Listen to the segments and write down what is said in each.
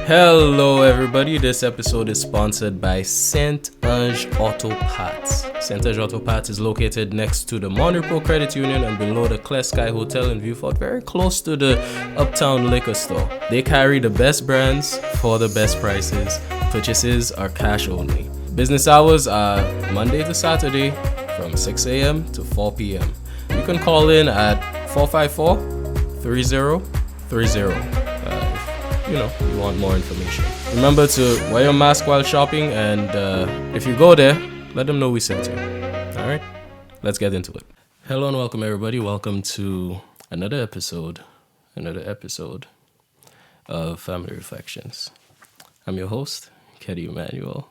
Hello everybody, this episode is sponsored by Saint-Ange Auto Parts. Saint-Ange Auto Parts is located next to the Monrepo Credit Union and below the Clear Sky Hotel in Viewfort, very close to the Uptown Liquor Store. They carry the best brands for the best prices. Purchases are cash only. Business hours are Monday to Saturday from 6 a.m. to 4 p.m. You can call in at 454-3030. You want more information. Remember to wear your mask while shopping, and if you go there, let them know we sent you. All right, let's get into it. Hello and welcome everybody. Welcome to another episode of Family Reflections. I'm your host, Keddy Emmanuel.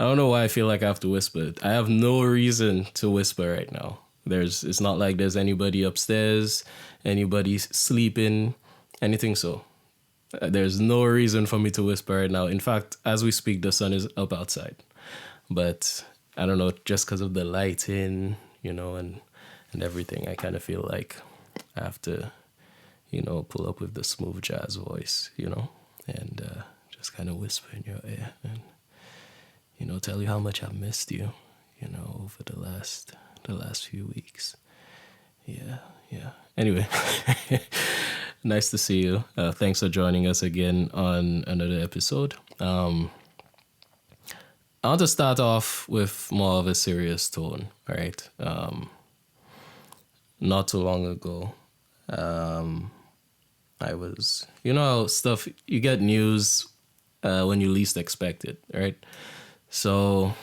I don't know why I feel like I have to whisper. I have no reason to whisper right now. It's not like there's anybody upstairs, anybody sleeping, anything so. There's no reason for me to whisper right now. In fact, as we speak, the sun is up outside. But I don't know, just because of the lighting, and everything, I kind of feel like I have to, pull up with the smooth jazz voice, and just kind of whisper in your ear and, tell you how much I've missed you, over the last few weeks. Yeah. Anyway. Nice to see you. Thanks for joining us again on another episode. I want to start off with more of a serious tone, all right? Not too long ago, I was, stuff, you get news when you least expect it, right? So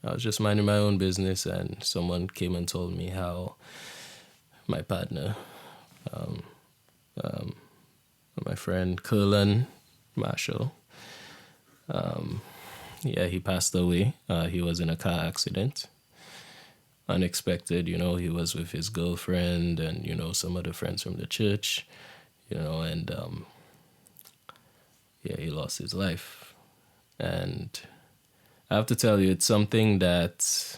I was just minding my own business and someone came and told me how my partner, my friend Kerlan, Marshall, he passed away. He was in a car accident. Unexpected, he was with his girlfriend and, some other friends from the church, and he lost his life. And I have to tell you, it's something that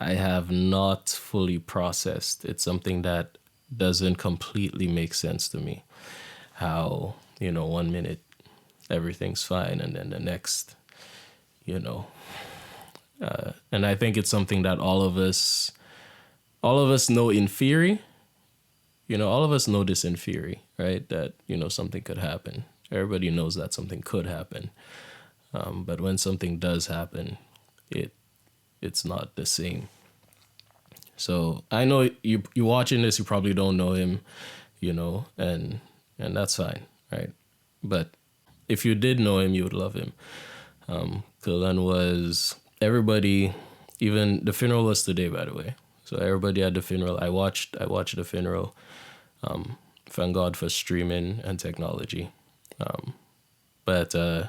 I have not fully processed. It's something that doesn't completely make sense to me. How, 1 minute everything's fine and then the next, and I think it's something that all of us know in theory, all of us know this in theory, right? That, something could happen. Everybody knows that something could happen. But when something does happen, it's not the same. So I know you watching this, you probably don't know him, and that's fine, right? But if you did know him, you would love him. Kerlan was everybody. Even the funeral was today, by the way. So everybody at the funeral. I watched the funeral. Thank God for streaming and technology. But I'm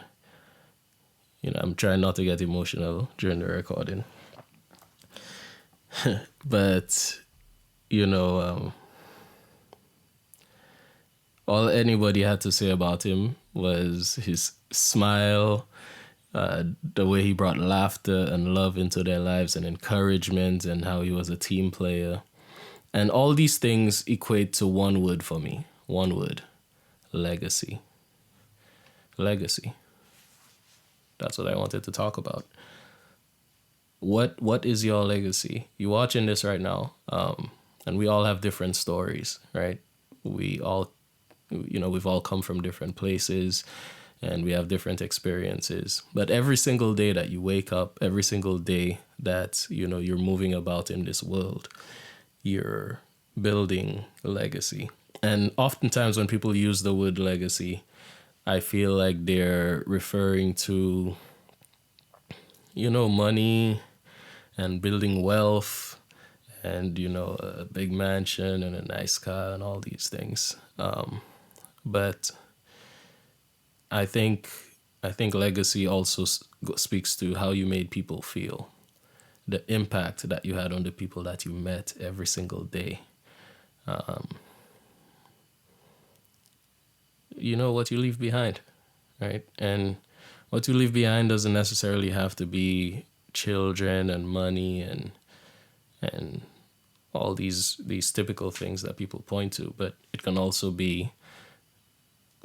trying not to get emotional during the recording. But, all anybody had to say about him was his smile, the way he brought laughter and love into their lives and encouragement, and how he was a team player. And all these things equate to one word for me. One word. Legacy. Legacy. That's what I wanted to talk about. What is your legacy? You're watching this right now, and we all have different stories, right? We all, we've all come from different places, and we have different experiences. But every single day that you wake up, every single day that, you're moving about in this world, you're building a legacy. And oftentimes when people use the word legacy, I feel like they're referring to, money and building wealth and, a big mansion and a nice car and all these things. But I think legacy also speaks to how you made people feel, the impact that you had on the people that you met every single day. What you leave behind, right? And what you leave behind doesn't necessarily have to be children and money and all these typical things that people point to, but it can also be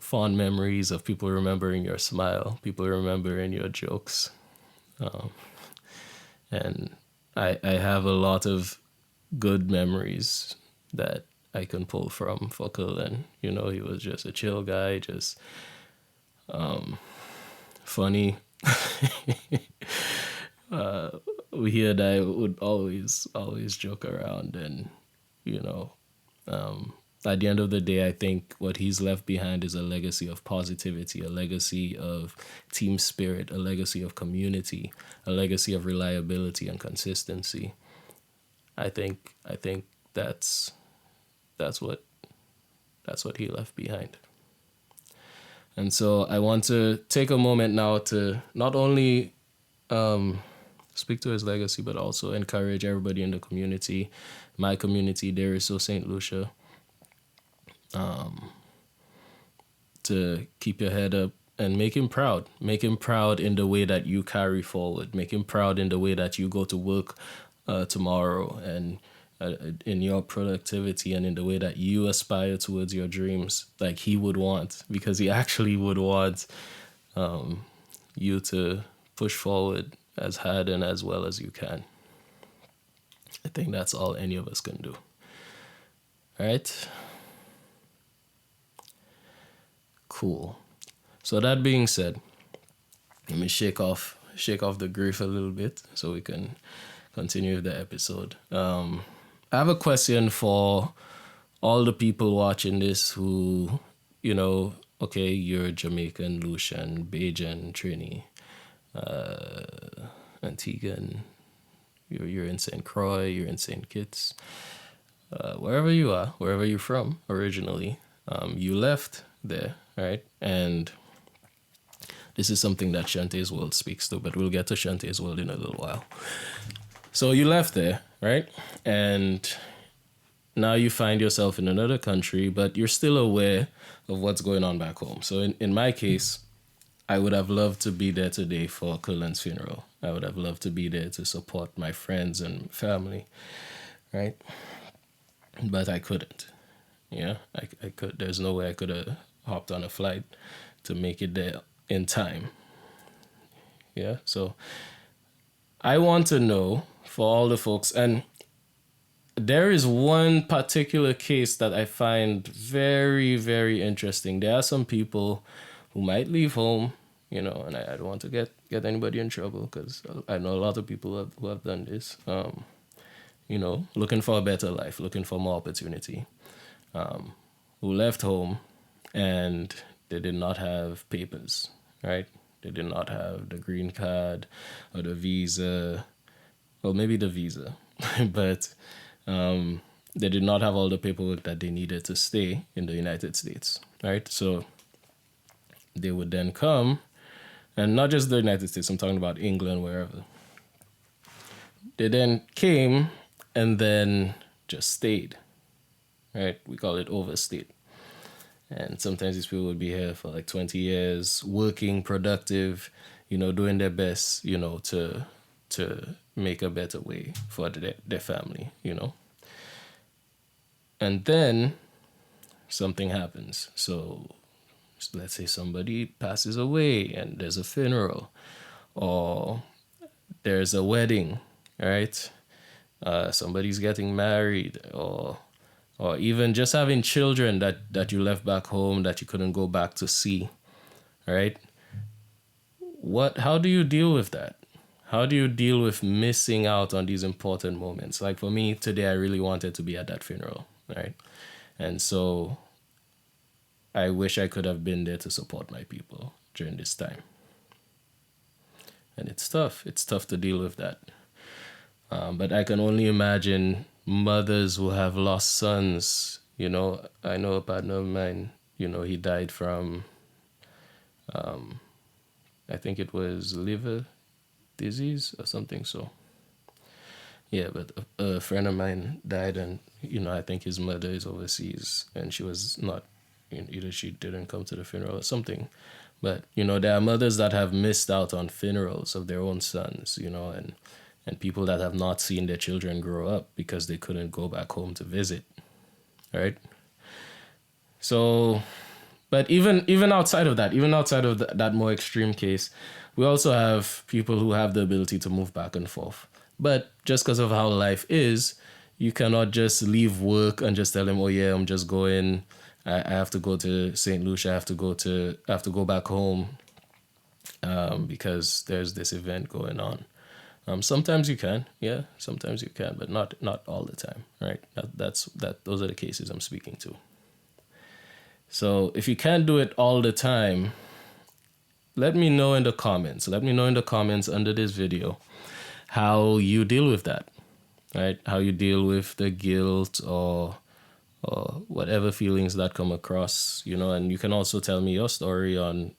fond memories of people remembering your smile, people remembering your jokes. Um, and I have a lot of good memories that I can pull from for Kerlan. You know, he was just a chill guy, just funny. He and I would always joke around, and you know, at the end of the day, I think what he's left behind is a legacy of positivity, a legacy of team spirit, a legacy of community, a legacy of reliability and consistency. I think that's what that's what he left behind. And so I want to take a moment now to not only speak to his legacy, but also encourage everybody in the community, my community, there is so St. Lucia, to keep your head up and make him proud. Make him proud in the way that you carry forward. Make him proud in the way that you go to work tomorrow, and in your productivity, and in the way that you aspire towards your dreams, like he would want, because he actually would want you to push forward as hard and as well as you can. I think that's all any of us can do. All right? Cool. So that being said, let me shake off the grief a little bit so we can continue the episode. I have a question for all the people watching this who, you know, okay, you're Jamaican, Lucian, Bajan, Trini, Antiguan, you're in St. Croix, you're in St. Kitts, wherever you are, wherever you're from originally, you left there, right? And this is something that Shantaye's World speaks to, but we'll get to Shantaye's World in a little while. So you left there, right? And now you find yourself in another country, but you're still aware of what's going on back home. So in my case, I would have loved to be there today for Kerlan's funeral. I would have loved to be there to support my friends and family, right? But I couldn't. Yeah, I could. There's no way I could have hopped on a flight to make it there in time. Yeah, so I want to know for all the folks, and there is one particular case that I find very, very interesting. There are some people who might leave home, you know, and I don't want to get anybody in trouble, because I know a lot of people who have done this, you know, looking for a better life, looking for more opportunity, who left home and they did not have papers, right? They did not have the green card or the visa, well, maybe the visa, but they did not have all the paperwork that they needed to stay in the United States, right? So they would then come, and not just the United States, I'm talking about England, wherever. They then came and then just stayed, right? We call it overstayed. And sometimes these people would be here for like 20 years, working, productive, you know, doing their best, you know, to make a better way for their family, you know. And then something happens. So let's say somebody passes away and there's a funeral, or there's a wedding, right? Somebody's getting married, or even just having children that you left back home that you couldn't go back to see, right? How do you deal with that? How do you deal with missing out on these important moments? Like for me today, I really wanted to be at that funeral, right? And so I wish I could have been there to support my people during this time. And it's tough. It's tough to deal with that. But I can only imagine mothers who have lost sons. You know, I know a partner of mine, you know, he died from, I think it was liver disease or something. So, yeah, but a friend of mine died, and, you know, I think his mother is overseas and she was not, you know, either she didn't come to the funeral or something. But, you know, there are mothers that have missed out on funerals of their own sons, you know, and people that have not seen their children grow up because they couldn't go back home to visit, right? So But even outside of that, even outside of that more extreme case, we also have people who have the ability to move back and forth. But just because of how life is, you cannot just leave work and just tell them, "Oh yeah, I'm just going. I have to go to St. Lucia. I have to go back home because there's this event going on." Sometimes you can, yeah, sometimes you can, but not all the time, right? Those are the cases I'm speaking to. So if you can't do it all the time, let me know in the comments. Let me know in the comments under this video how you deal with that, right? How you deal with the guilt or whatever feelings that come across, and you can also tell me your story on,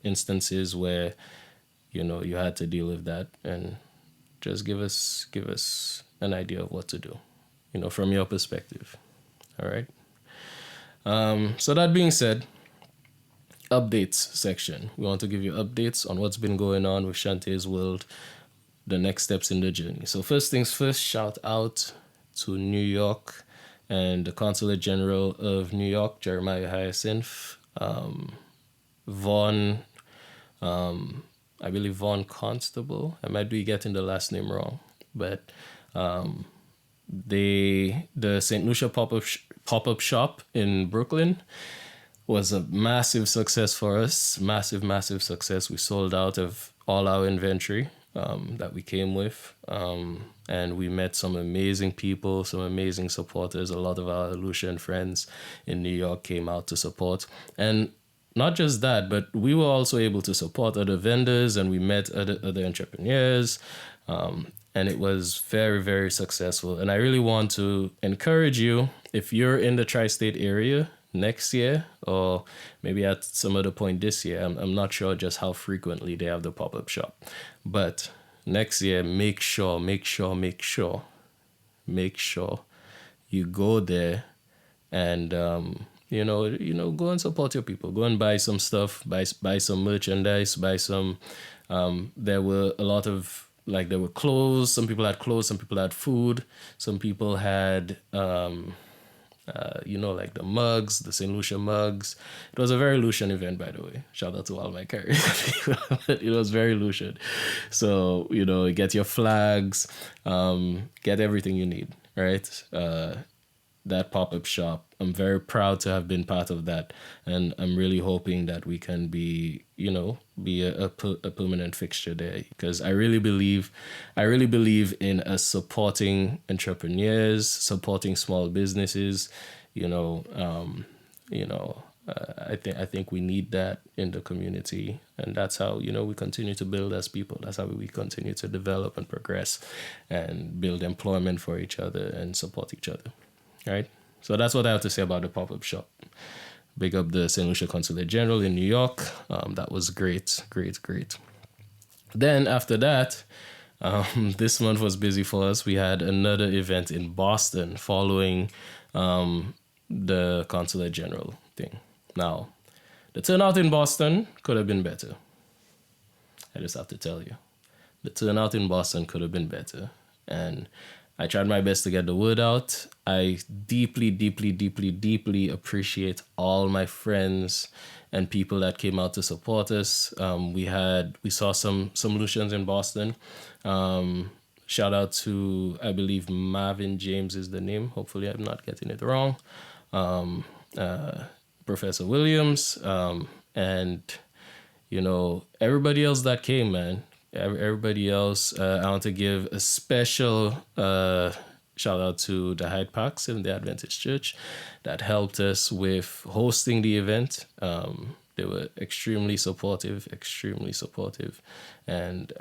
instances where, you had to deal with that, and just give us an idea of what to do, from your perspective. All right. So that being said, updates section. We want to give you updates on what's been going on with Shantaye's world, the next steps in the journey. So first things first, shout out to New York and the Consulate General of New York, Jeremiah Hyacinth, Vaughn, I believe Vaughn Constable. I might be getting the last name wrong, but the St. Lucia pop-up shop in Brooklyn was a massive success for us. Massive success. We sold out of all our inventory that we came with. And we met some amazing people, some amazing supporters. A lot of our Lucian friends in New York came out to support. And not just that, but we were also able to support other vendors, and we met other entrepreneurs. And it was very, very successful. And I really want to encourage you, if you're in the tri-state area next year, or maybe at some other point this year, I'm not sure just how frequently they have the pop-up shop. But next year, make sure you go there and, go and support your people. Go and buy some stuff, buy some merchandise, buy some, there were a lot of, there were clothes. Some people had clothes, some people had food. Some people had, the mugs, the St. Lucia mugs. It was a very Lucian event, by the way. Shout out to all my Caribbean people. It was very Lucian. So, get your flags, get everything you need, right? That pop-up shop. I'm very proud to have been part of that. And I'm really hoping that we can be a permanent fixture there, because I really believe in us supporting entrepreneurs, supporting small businesses. I think we need that in the community, and that's how we continue to build as people. That's how we continue to develop and progress and build employment for each other and support each other. Right? So that's what I have to say about the pop-up shop. Big up the St. Lucia Consulate General in New York. That was great. Then after that, this month was busy for us. We had another event in Boston following the Consulate General thing. Now, the turnout in Boston could have been better. I just have to tell you. The turnout in Boston could have been better. And I tried my best to get the word out. I deeply appreciate all my friends and people that came out to support us. We saw some Lucians in Boston. Shout out to, I believe Marvin James is the name. Hopefully I'm not getting it wrong. Professor Williams, and everybody else that came, man. Everybody else, I want to give a special shout out to the Hyde Park Seventh-day Adventist Church that helped us with hosting the event. They were extremely supportive, and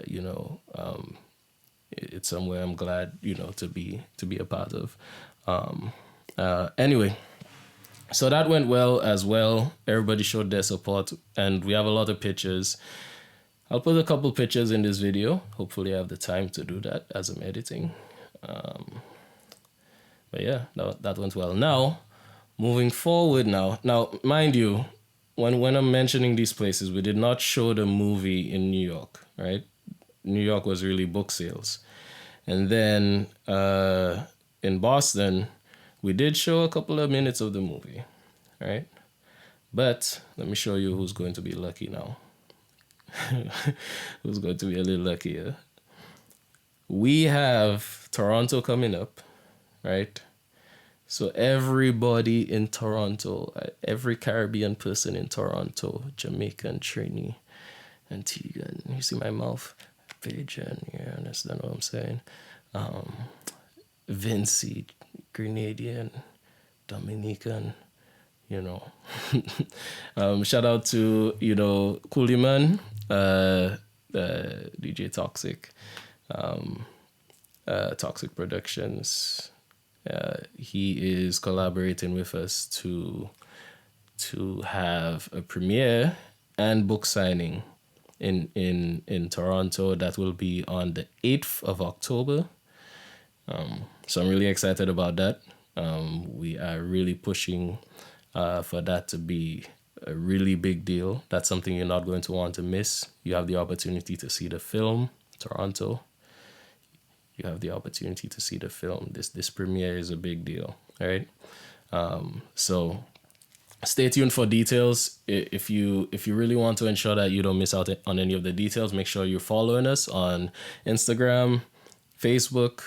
it's somewhere I'm glad to be a part of. Anyway. So that went well as well. Everybody showed their support, and we have a lot of pictures. I'll put a couple pictures in this video. Hopefully I have the time to do that as I'm editing. But yeah, that went well. Now, moving forward now, mind you, when I'm mentioning these places, we did not show the movie in New York, right? New York was really book sales. And then in Boston, we did show a couple of minutes of the movie, right? But let me show you who's going to be lucky now. Who's going to be a little luckier. We have Toronto coming up, right? So everybody in Toronto, every Caribbean person in Toronto, Jamaican, Trini, Antigua, you see my mouth? Bajan, you understand what I'm saying? Vincy, Grenadian, Dominican, you know. Shout out to, Cooliman, DJ Toxic, Toxic Productions. He is collaborating with us to have a premiere and book signing in Toronto that will be on the 8th of October. So I'm really excited about that. We are really pushing for that to be a really big deal. That's something you're not going to want to miss. You have the opportunity to see the film, Toronto. You have the opportunity to see the film. This premiere is a big deal, all right? So stay tuned for details. If you really want to ensure that you don't miss out on any of the details, make sure you're following us on Instagram, Facebook,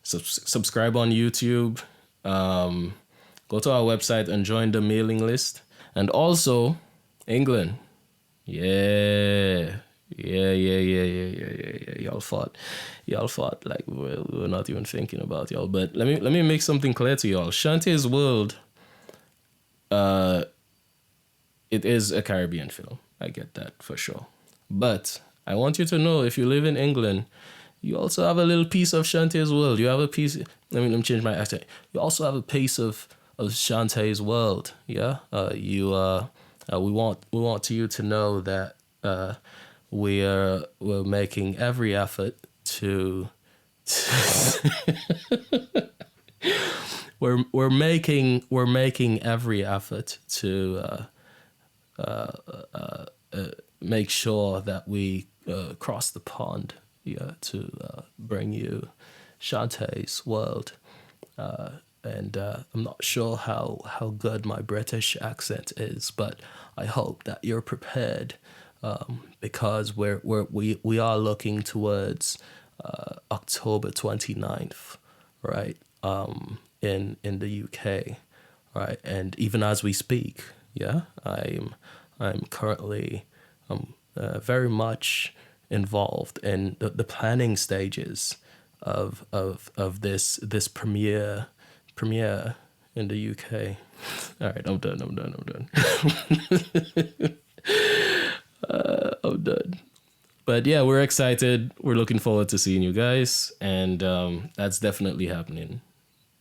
subscribe on YouTube, go to our website and join the mailing list. And also, England. Yeah. Y'all fought like we're not even thinking about y'all. But let me make something clear to y'all. Shantaye's World, it is a Caribbean film. I get that for sure. But I want you to know, if you live in England, you also have a little piece of Shantaye's World. You have a piece. Let me change my accent. You also have a piece of Shantaye's World. Yeah. We want you to know that we're making every effort to we're making every effort to make sure that we cross the pond, to bring you Shantaye's World. And I'm not sure how good my British accent is, but I hope that you're prepared, because we are looking towards October 29th, right? In the UK, right? And even as we speak, I'm currently very much involved in the planning stages of this premiere in the UK. All right, I'm done. I'm done. But yeah, we're excited. We're looking forward to seeing you guys, and that's definitely happening.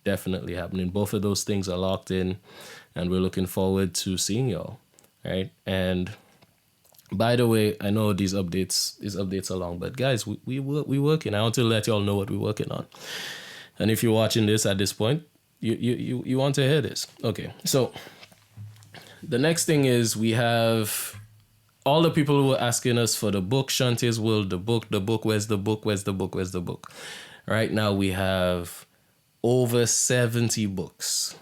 Both of those things are locked in, and we're looking forward to seeing y'all. Right? And by the way, I know these updates are long, but guys, we working. I want to let y'all know what we're working on. And if you're watching this at this point, you want to hear this. Okay, so the next thing is we have all the people who were asking us for the book, Shantaye's World, the book, where's the book? Right now we have over 70 books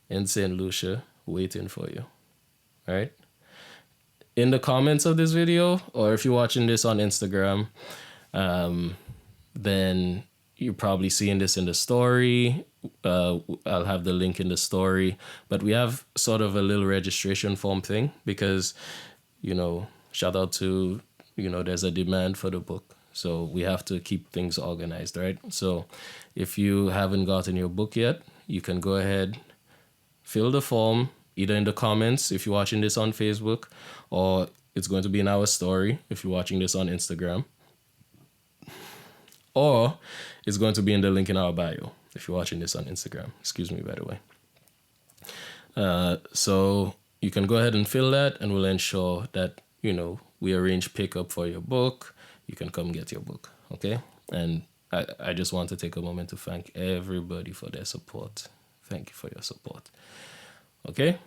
in St. Lucia waiting for you. All right? In the comments of this video, or if you're watching this on Instagram, then you're probably seeing this in the story. I'll have the link in the story. But we have sort of a little registration form thing because, shout out to, there's a demand for the book. So we have to keep things organized, right? So if you haven't gotten your book yet, you can go ahead, fill the form, either in the comments if you're watching this on Facebook, or it's going to be in our story if you're watching this on Instagram, or it's going to be in the link in our bio if you're watching this on Instagram. Excuse me, by the way. So you can go ahead and fill that, and we'll ensure that, we arrange pickup for your book. You can come get your book, okay? And I just want to take a moment to thank everybody for their support. Thank you for your support. Okay?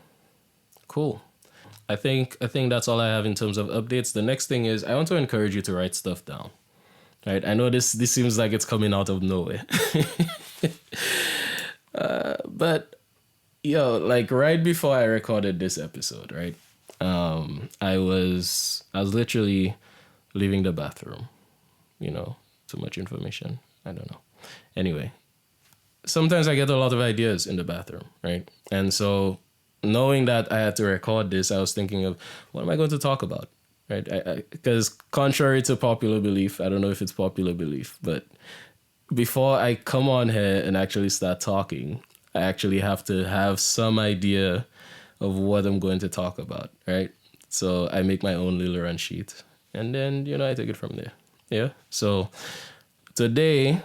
Cool. I think that's all I have in terms of updates. The next thing is I want to encourage you to write stuff down. Right? I know this seems like it's coming out of nowhere. But Yo, like right before I recorded this episode, right? I was literally leaving the bathroom. You know, too much information. I don't know. Anyway, sometimes I get a lot of ideas in the bathroom, right? And so, knowing that I had to record this, I was thinking of what am I going to talk about, right? Because contrary to popular belief, I don't know if it's popular belief, but before I come on here and actually start talking, I actually have to have some idea of what I'm going to talk about, right? So I make my own little run sheet, and then I take it from there. Yeah. So today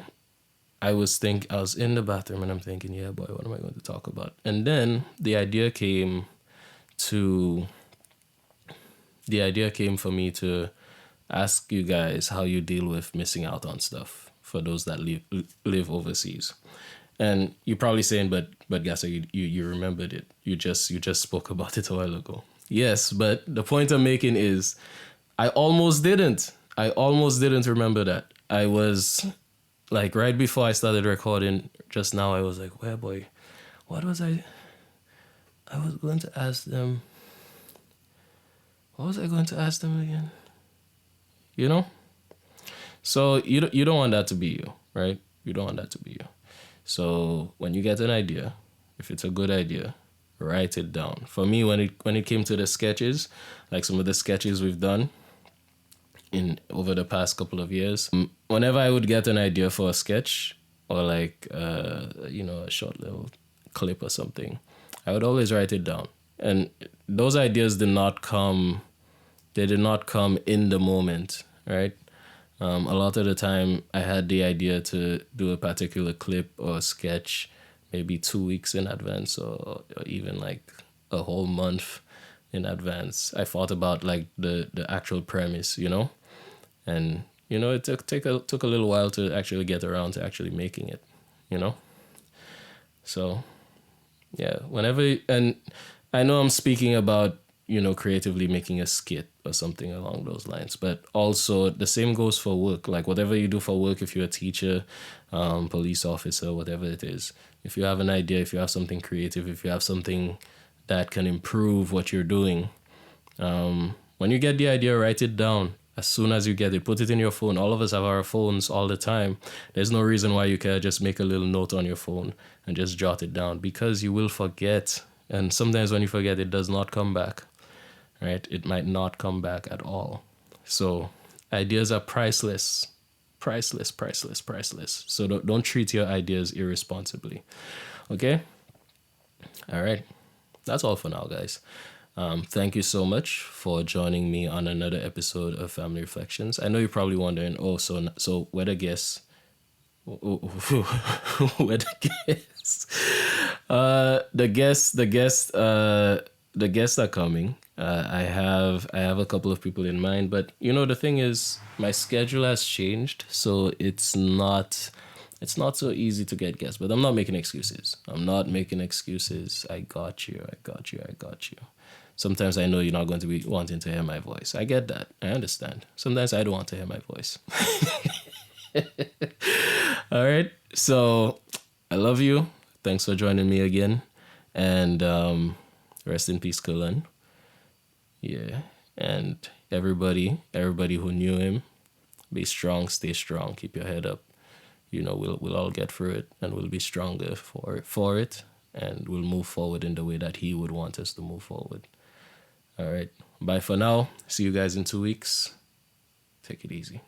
I was in the bathroom and I'm thinking, yeah, boy, what am I going to talk about? And then to the idea came for me to ask you guys how you deal with missing out on stuff for those that live overseas. And you're probably saying, but Gasser, you remembered it. You just spoke about it a while ago. Yes, but the point I'm making is I almost didn't. I almost didn't remember that. I was like right before I started recording just now, I was like, well, boy, what was I was going to ask them. What was I going to ask them again? You know? So you don't want that to be you, right? You don't want that to be you. So when you get an idea, if it's a good idea, write it down. For me, when it came to the sketches, like some of the sketches we've done in over the past couple of years, whenever I would get an idea for a sketch or like a short little clip or something, I would always write it down. And those ideas did not come. They did not come in the moment, right? A lot of the time, I had the idea to do a particular clip or sketch maybe 2 weeks in advance or even like a whole month in advance. I thought about like the actual premise, and it took a little while to actually get around to actually making it, you know. So yeah, and I know I'm speaking about creatively making a skit or something along those lines. But also the same goes for work. Like whatever you do for work, if you're a teacher, police officer, whatever it is, if you have an idea, if you have something creative, if you have something that can improve what you're doing, when you get the idea, write it down. As soon as you get it, put it in your phone. All of us have our phones all the time. There's no reason why you can't just make a little note on your phone and just jot it down, because you will forget. And sometimes when you forget, it does not come back. Right? It might not come back at all. So ideas are priceless. Priceless, priceless, priceless. So don't treat your ideas irresponsibly. Okay? All right. That's all for now, guys. Thank you so much for joining me on another episode of Family Reflections. I know you're probably wondering, so where the guests? Where the guests? The guests are coming. I have a couple of people in mind, but the thing is, my schedule has changed, so it's not so easy to get guests. But I'm not making excuses. I got you. Sometimes I know you're not going to be wanting to hear my voice. I get that. I understand. Sometimes I don't want to hear my voice. All right. So I love you. Thanks for joining me again. And rest in peace, Kerlan. Yeah. And everybody who knew him, be strong, stay strong, keep your head up. We'll all get through it, and we'll be stronger for it, and we'll move forward in the way that he would want us to move forward. All right. Bye for now. See you guys in 2 weeks. Take it easy.